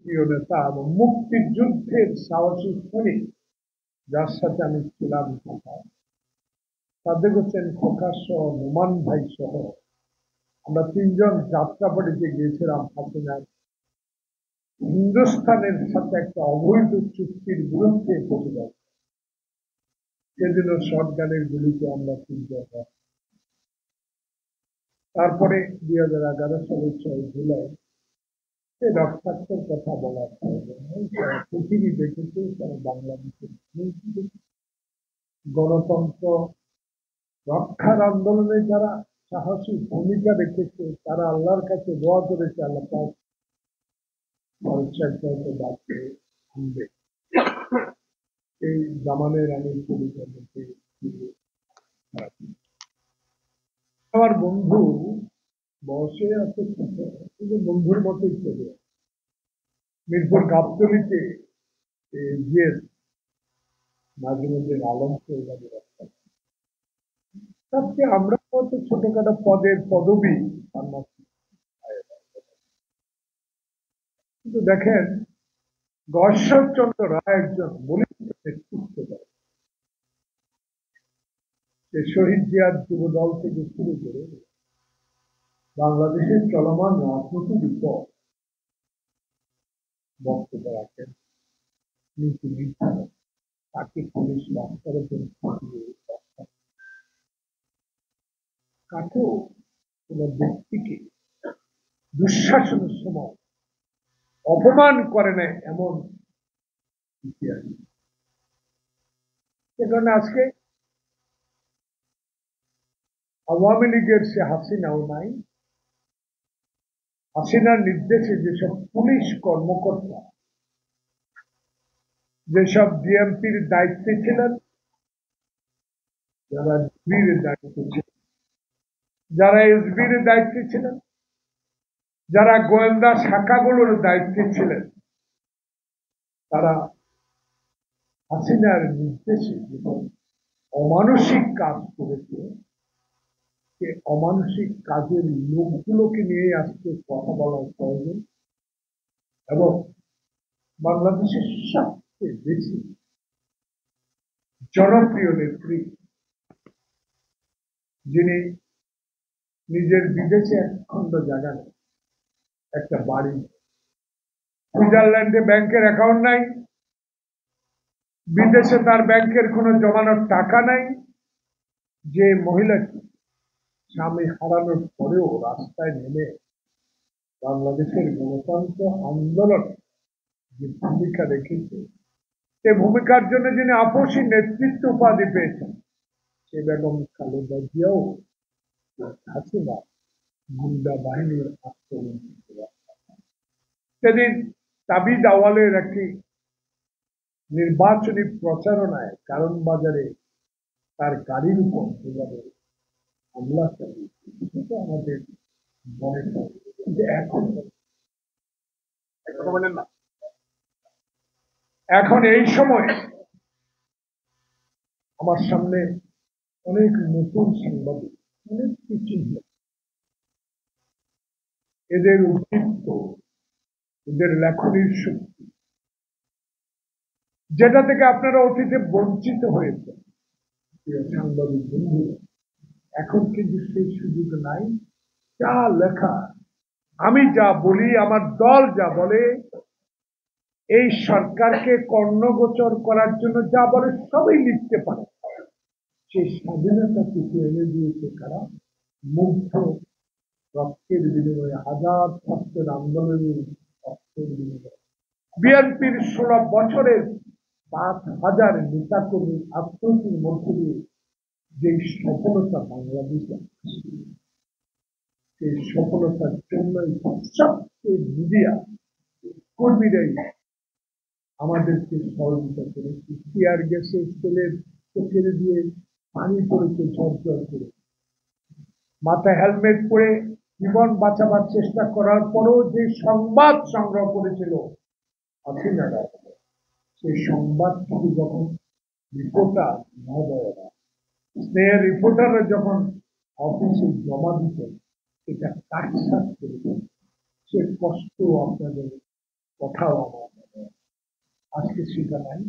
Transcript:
প্রিয় নেতা এবং মুক্তিযুদ্ধের সাহসী সৈনিক যার সাথে আমি ছিলাম সাদেক হোসেন খোকা সহ নোমান ভাই সহ আমরা তিনজন যাত্রাবাড়িতে গিয়েছিলাম হাসিনার হিন্দুস্তানের সাথে একটা অবৈধ চুক্তির বিরুদ্ধে প্রতিবাদ। সেদিন শটগানের গুলিতে আমরা তিনজন। তারপরে 2011 সালের 6 জুলাই রক্তাক্তের কথা বলার পৃথিবী দেখেছে তারা বাংলাদেশের গণতন্ত্র রক্ষার আন্দোলনে যারা সাহসী ভূমিকা রেখেছে তারা আল্লাহর কাছে দোয়া করেছে আল্লাহ পাক আনবে। এই জামানের আমি আমার বন্ধু বসে আছে কিন্তু বন্ধুর মতোই চলে মিরপুর গাবতলিতে গিয়ে মাঝে মধ্যে আলম তাতে আমরা হয়তো ছোটখাটো পদের পদবি কিন্তু দেখেন ঈশ্বরচন্দ্র রায় একজন বলিষ্ঠ নেতৃত্ব দেয়। শহীদ জিয়ার যুব দল থেকে শুরু করে বাংলাদেশের চলমান রাজনৈতিক বিপদ বক্তব্য রাখেন, নীতি নির্ধারণ তাকে পুলিশ রাস্তার উপর কাঠেও কোন ব্যক্তিকে দুঃশাসনের সময় অপমান করে না এমন ইতিহাস। সে কারণে আজকে আওয়ামী লীগের সে হাসিনাও নাই। হাসিনার নির্দেশে যেসব পুলিশ কর্মকর্তা যেসব ডিএমপির দায়িত্বে ছিলেন, যারা ডিবির দায়িত্বে ছিলেন, যারা এসবির দায়িত্বে ছিলেন, যারা গোয়েন্দা শাখাগুলোর দায়িত্বে ছিলেন, তারা হাসিনার নির্দেশে অমানসিক কাজ করেছে। সে অমানসিক কাজের লোকগুলোকে নিয়ে আজকে কথা বলার প্রয়োজন এবং বাংলাদেশের সবচেয়ে বেশি জনপ্রিয় নেত্রী যিনি নিজের বিদেশে এক খণ্ড জায়গা নেই, একটা বাড়ি, সুইজারল্যান্ডে ব্যাংকের অ্যাকাউন্ট নাই, বিদেশে তার ব্যাংকের কোনো জমানোর টাকা নাই, যে মহিলাটি স্বামী হারানোর পরেও রাস্তায় নেমে বাংলাদেশের গণতন্ত্র আন্দোলন যে ভূমিকা রেখেছে, সে ভূমিকার জন্য যিনি আপসী নেতৃত্ব উপাধি পেয়েছেন, সে বেগম খালেদা জিয়াও হাসিনা গুন্ডা বাহিনীর আক্রমণ। সেদিন তাবিদ আওয়ালের একটি নির্বাচনী প্রচারণায় কারণ বাজারে তার গাড়ির উপর যেভাবে হামলা চালিয়েছে, সেটা আমাদের মনে হয় যে এখন এই সময় আমার সামনে অনেক নতুন সাংবাদিক, অনেক কিছু এদের উদ্দীপ্ত, এদের লেখনির শক্তি, যেটা থেকে আপনারা অতীতে বঞ্চিত হয়েছে সাংবাদিক বন্ধু, এখন কিন্তু সেই সুযোগ নাই। যা লেখা, আমি যা বলি, আমার দল যা বলে, এই সরকারকে কর্ণগোচর করার জন্য যা বলে সবই লিখতে পারে। সেই স্বাধীনতা কিছু এনে দিয়েছে কারা? মুগ্ধ রক্তের বিনিময়ে, হাজার ছাত্রের আন্দোলনের রক্তের বিনিময়ে, বিএনপির 16 বছরের 5,000 নেতাকর্মী আত্মহত্যার মধ্য দিয়ে যে সফলতা বাংলাদেশে, সেই সফলতার জন্যই সবচেয়ে মিডিয়া কর্মীরাই আমাদেরকে সহযোগিতা করেছে। টিয়ার গ্যাসের তেলের চোখের দিয়ে পানি পড়েছে ঝরঝর করে, মাথায় হেলমেট পরে জীবন বাঁচাবার চেষ্টা করার পরও যে সংবাদ সংগ্রহ করেছিল হাসিনারা, সেই সংবাদটুকু যখন রিপোর্টার মহোদয়েরা, স্নেহের রিপোর্টাররা যখন অফিসে জমা দিতেন, এটা কাটছাট করে সে কষ্ট আপনাদের কথাও আমার মনে হয়। আজকে সেটা নাই।